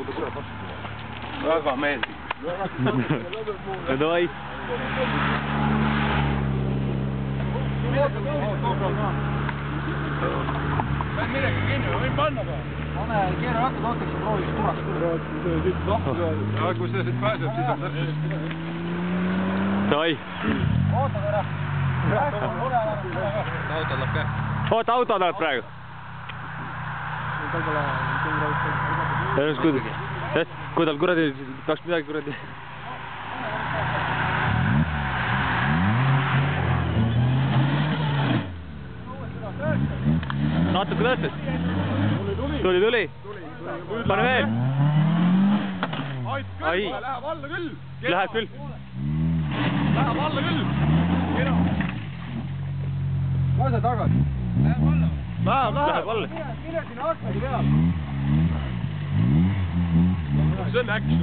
kui ta tuleb vastu. Väga meeldib. No davai. Pead midagi kinni, ma võin panna peale. Pane keera hakkad, ootaks ja proovis kurast. Aga kui see siit pääseb, siis on täpselt. Davai. Oota korra. Auto läheb käest. Oota, auto läheb praegu. Kui tal kuradi, tahaks midagi kuradi. Natuke tõstes. Tuli. Pane veel. Ai. Läheb alla küll. Läheb küll. Läheb alla küll. Lase tagasi. Läheb alla. Läheb alla. Mine sinna aknagi peal. See on action.